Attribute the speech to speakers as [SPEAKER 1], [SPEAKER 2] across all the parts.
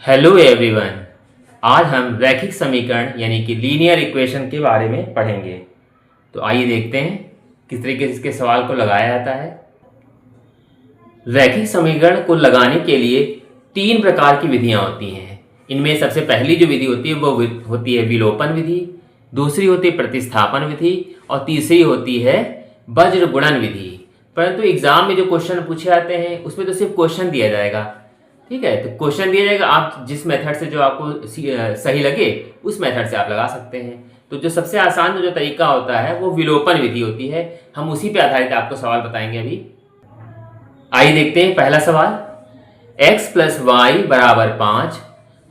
[SPEAKER 1] Hello everyone. आज हम रैखिक समीकरण यानी कि लीनियर इक्वेशन के बारे में पढ़ेंगे। तो आइए देखते हैं किस तरीके से इसके सवाल को लगाया जाता है। रैखिक समीकरण को लगाने के लिए तीन प्रकार की विधियां होती हैं। इनमें सबसे पहली जो विधि होती है वो होती है विलोपन विधि, दूसरी होती है प्रतिस्थापन विधि और तीसरी होती है वज्र गुणन विधि। परंतु एग्जाम में जो क्वेश्चन पूछे जाते हैं उसमें तो सिर्फ क्वेश्चन दिया जाएगा, ठीक है। तो क्वेश्चन दिया जाएगा, आप जिस मेथड से जो आपको सही लगे उस मेथड से आप लगा सकते हैं। तो जो सबसे आसान जो तरीका होता है वो विलोपन विधि होती है। हम उसी पे आधारित आपको सवाल बताएंगे अभी। आइए देखते हैं पहला सवाल। x प्लस वाई बराबर 5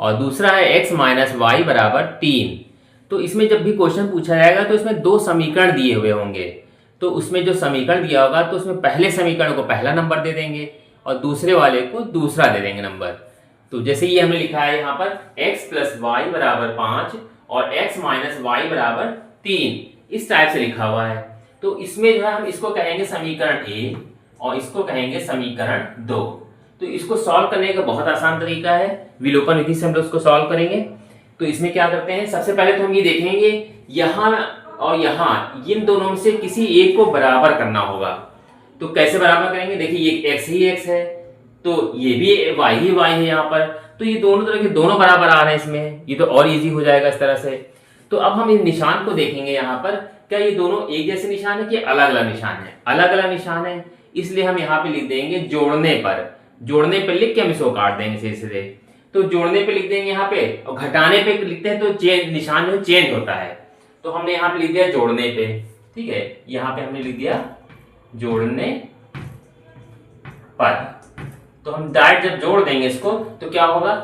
[SPEAKER 1] और दूसरा है x माइनस वाई बराबर 3। तो इसमें जब भी क्वेश्चन पूछा जाएगा तो इसमें दो समीकरण दिए हुए होंगे। तो उसमें जो समीकरण दिया होगा तो उसमें पहले समीकरण को पहला नंबर दे देंगे और दूसरे वाले को दूसरा दे देंगे नंबर। तो जैसे ये हमने लिखा है यहाँ पर x प्लस वाई बराबर 5 और x माइनस वाई बराबर 3, इस टाइप से लिखा हुआ है। तो इसमें जो है हम इसको कहेंगे समीकरण ए और इसको कहेंगे समीकरण 2। तो इसको सॉल्व करने का बहुत आसान तरीका है, विलोपन विधि से हम लोग इसको सॉल्व करेंगे। तो इसमें क्या करते हैं, सबसे पहले तो हम ये देखेंगे यहाँ और यहाँ इन दोनों में से किसी एक को बराबर करना होगा। तो कैसे बराबर करेंगे, देखिए ये x ही x है तो ये भी y ही y है यहाँ पर। तो ये दोनों तरह के दोनों बराबर आ रहे हैं इसमें, ये तो और इजी हो जाएगा इस तरह से। तो अब हम इन निशान को देखेंगे यहाँ पर, क्या ये दोनों एक जैसे निशान है कि अलग अलग निशान है? अलग अलग निशान है, इसलिए हम यहाँ पे लिख देंगे जोड़ने पर। जोड़ने पर लिख के हम इसको काट देंगे सीधे सीधे। तो जोड़ने पे लिख देंगे यहाँ पे और घटाने पे लिखते हैं तो निशान जो चेंज होता है। तो हमने यहाँ पे लिख दिया जोड़ने पे, ठीक है। यहाँ पे हमने लिख दिया जोड़ने पर। तो हम डायरेक्ट जब जोड़ देंगे इसको तो क्या होगा,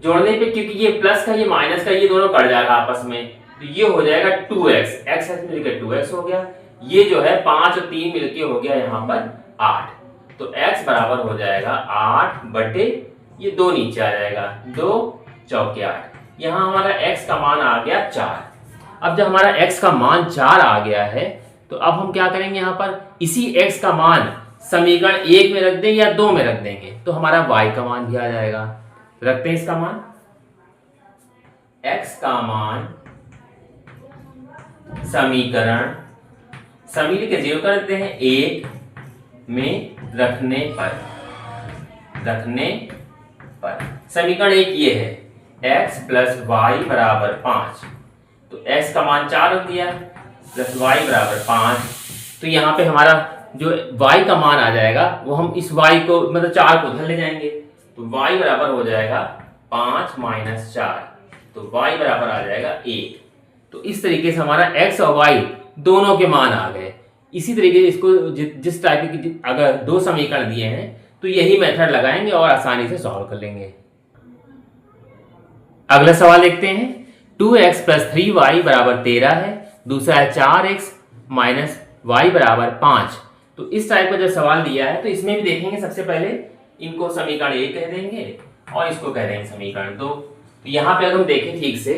[SPEAKER 1] जोड़ने पे क्योंकि ये प्लस का ये माइनस का ये दोनों कट जाएगा आपस में, तो ये हो जाएगा 2x, x मिलकर 2x हो गया। ये जो है 5 और 3 मिलके हो गया यहाँ पर 8। तो x बराबर हो जाएगा 8 बटे ये 2 नीचे आ जाएगा, 2 चौके 8। यहाँ हमारा x का मान आ गया 4। अब जब हमारा x का मान 4 आ गया है तो अब हम क्या करेंगे, यहाँ पर इसी x का मान समीकरण 1 में रख देंगे या 2 में रख देंगे तो हमारा y का मान भी आ जाएगा। रखते हैं इसका मान, x का मान समीकरण सभी लिख के 0 कर देते हैं 1 में रखने पर समीकरण 1 ये है x प्लस वाई बराबर 5। तो x का मान 4 रख दिया प्लस y बराबर 5। तो यहाँ पे हमारा जो y का मान आ जाएगा वो हम इस y को मतलब 4 को उधर ले जाएंगे तो y बराबर हो जाएगा 5 माइनस 4। तो y बराबर आ जाएगा 1। तो इस तरीके से हमारा x और y दोनों के मान आ गए। इसी तरीके से इसको जिस टाइप की अगर दो समीकरण दिए हैं तो यही मेथड लगाएंगे और आसानी से सॉल्व कर लेंगे। अगला सवाल देखते हैं। 2x प्लस 3y बराबर 13 है, दूसरा है 4x माइनस y बराबर 5। तो इस टाइप का जो सवाल दिया है तो इसमें भी देखेंगे, सबसे पहले इनको समीकरण 1 कह देंगे और इसको कह देंगे समीकरण 2। तो यहाँ पे अगर हम देखें ठीक से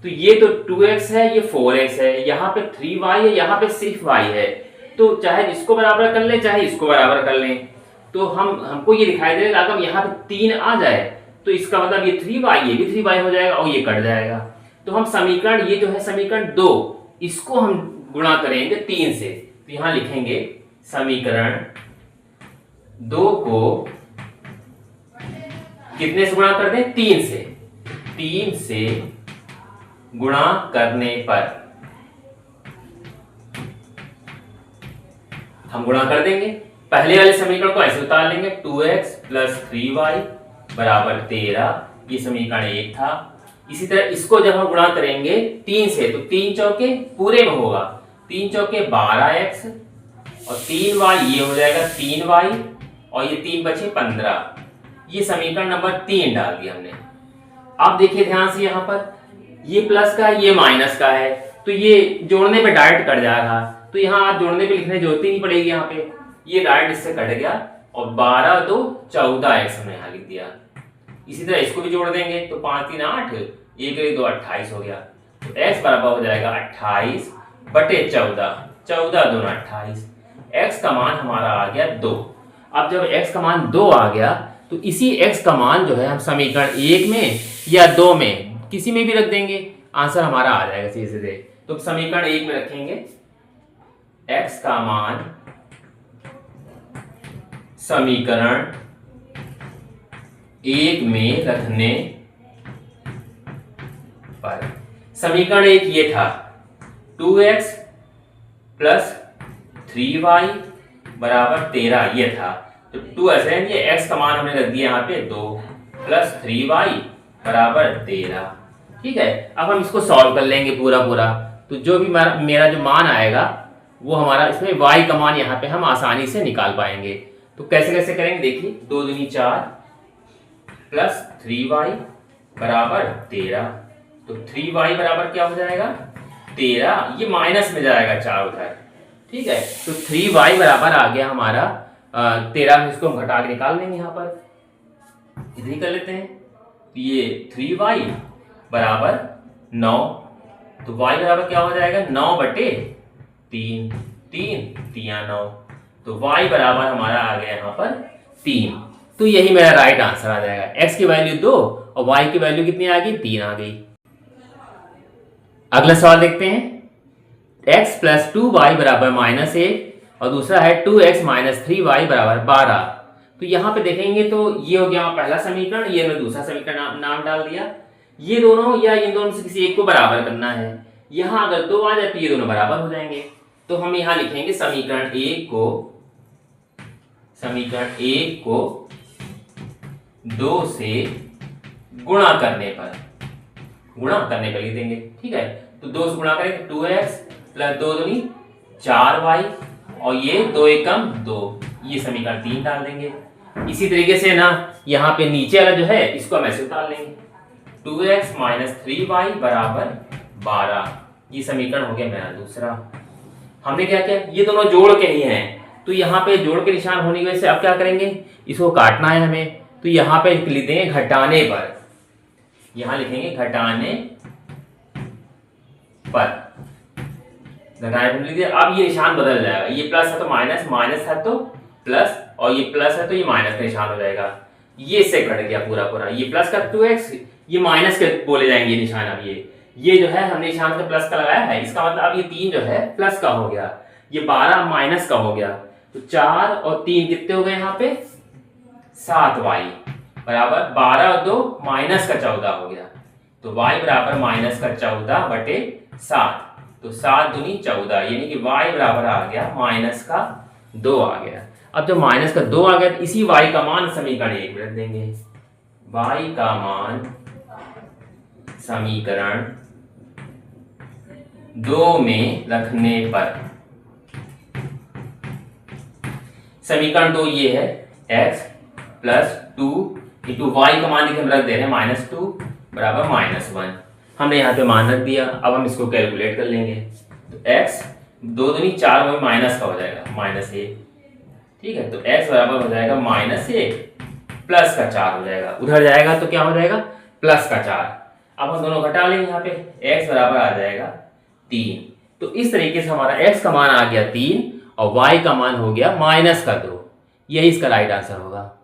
[SPEAKER 1] तो ये तो 2x है, ये 4x है, यहाँ पे 3y है, यहाँ पे सिर्फ y है। तो चाहे इसको बराबर कर लें चाहे इसको बराबर कर लें तो हमको ये दिखाई देगा अगर यहाँ पे 3 आ जाए तो इसका मतलब ये 3y, ये भी 3y हो जाएगा और ये कट जाएगा। तो हम समीकरण ये जो है समीकरण 2 इसको हम गुणा करेंगे 3 से। तो यहाँ लिखेंगे समीकरण 2 को कितने से गुणा कर दें, 3 से। 3 से गुणा करने पर हम गुणा कर देंगे, पहले वाले समीकरण को ऐसे उतार लेंगे 2x प्लस 3y बराबर 13, ये समीकरण 1 था। इसी तरह इसको जब हम गुणा करेंगे 3 से तो 3 चौके पूरे में होगा, 3 चौके 12x और 3y ये हो जाएगा 3y और ये 3 बचे 15। ये समीकरण नंबर 3 डाल दिया हमने। अब देखिए ध्यान से, यहाँ पर ये प्लस का ये माइनस का है तो ये जोड़ने पे डायरेक्ट कट जाएगा। तो यहाँ आप जोड़ने पे लिखने जरूरत ही नहीं पड़ेगी, यहाँ पे ये डायरेक्ट इससे कट गया और 12 2 14x हमने यहाँ लिख दिया। इसी तरह इसको भी जोड़ देंगे तो 5 3 8, 1 1 2 28 हो गया। तो x बराबर हो जाएगा 28 बटे 14, 14 दूना 28। x का मान हमारा आ गया 2। अब जब x का मान 2 आ गया तो तो इसी x का मान जो है हम समीकरण 1 में या 2 में किसी में भी रख देंगे, आंसर हमारा आ जाएगा सीधे सीधे। तो समीकरण 1 में रखेंगे x का मान समीकरण 1 में रखने पर, समीकरण 1 ये था 2x प्लस 3y बराबर 13, ये था। तो 2 ऐसे ये x का मान हमने रख दिया यहाँ पे 2 प्लस 3y बराबर 13। ठीक है, अब हम इसको सॉल्व कर लेंगे पूरा पूरा। तो जो भी मेरा जो मान आएगा वो हमारा, इसमें y का मान यहाँ पे हम आसानी से निकाल पाएंगे। तो कैसे कैसे करेंगे देखिए, 2 दूनी 4 प्लस 3y बराबर 13। तो 3y बराबर क्या हो जाएगा 13, ये माइनस में जाएगा 4 उधर। ठीक है, तो 3y बराबर आ गया हमारा 13, इसको हम घटा के निकाल लेंगे यहाँ पर, इधर ही कर लेते हैं। तो ये 3y बराबर 9, तो y बराबर क्या हो जाएगा 9/3, 3×3=9, तो y बराबर हमारा आ गया यहाँ पर 3। तो यही मेरा राइट आंसर आ जाएगा। x की वैल्यू 2 और y की वैल्यू कितनी आ गई 3 आ गई। अगला सवाल देखते हैं, x प्लस 2y बराबर -1 और दूसरा है 2x माइनस 3y बराबर 12। तो यहाँ पे देखेंगे तो ये हो गया पहला समीकरण, ये मैं दूसरा समीकरण नाम डाल दिया। ये दोनों या इन दोनों से किसी एक को बराबर करना है। यहाँ अगर 2 आ जाए तो ये दोनों बराबर हो जाएंगे। तो हम यहाँ लिखेंगे समीकरण 1 को 2 से गुणा करने पर लिख देंगे। ठीक है, तो 2 से गुणा करें 2x प्लस 2 दूनी 4y और ये 2 एकम 2, ये समीकरण 3 डाल देंगे। इसी तरीके से ना यहाँ पे नीचे वाला जो है इसको हम ऐसे उतार लेंगे, 2x माइनस 3y बराबर 12, ये समीकरण हो गया मेरा दूसरा। हमने क्या किया, ये दोनों जोड़ के ही हैं, तो यहाँ पे जोड़ के निशान होने की वजह से अब क्या करेंगे, इसको काटना है हमें। तो यहाँ पे लिख देंगे घटाने पर, यहाँ लिखेंगे घटाने पर, लिख दिया। अब ये निशान बदल जाएगा, ये प्लस है तो माइनस, माइनस है तो प्लस, और ये प्लस है तो ये माइनस का निशान हो जाएगा। ये से कट गया पूरा पूरा, ये प्लस का 2x, ये माइनस के बोले जाएंगे निशान। अब ये जो है हमने निशान का प्लस का लगाया है, इसका मतलब अब ये 3 जो है प्लस का हो गया, ये 12 माइनस का हो गया। तो 4 और 3 कितने हो गए यहाँ पे 7y बराबर 12 और 2 माइनस का 14 हो गया। तो y बराबर माइनस का 14/7, तो 7 दूनी 14, यानी कि y बराबर आ गया माइनस का 2 आ गया। अब जब माइनस का 2 आ गया तो इसी y का मान समीकरण 1 में रख देंगे। y का मान समीकरण 2 में रखने पर, समीकरण 2 ये है x प्लस 2 इंटू वाई का मान हम रख दे रहे हैं -2 बराबर -1, हमने यहाँ पे मान रख दिया। अब हम इसको कैलकुलेट कर लेंगे। तो x 2 दूनी 4 में माइनस का हो जाएगा -1, ठीक है। तो x बराबर हो जाएगा -1 प्लस का 4 हो जाएगा, उधर जाएगा तो क्या हो जाएगा प्लस का 4। अब हम दोनों घटा लेंगे, यहाँ पे x बराबर आ जाएगा 3। तो इस तरीके से हमारा x का मान आ गया 3 और y का मान हो गया -2। यही इसका राइट आंसर होगा।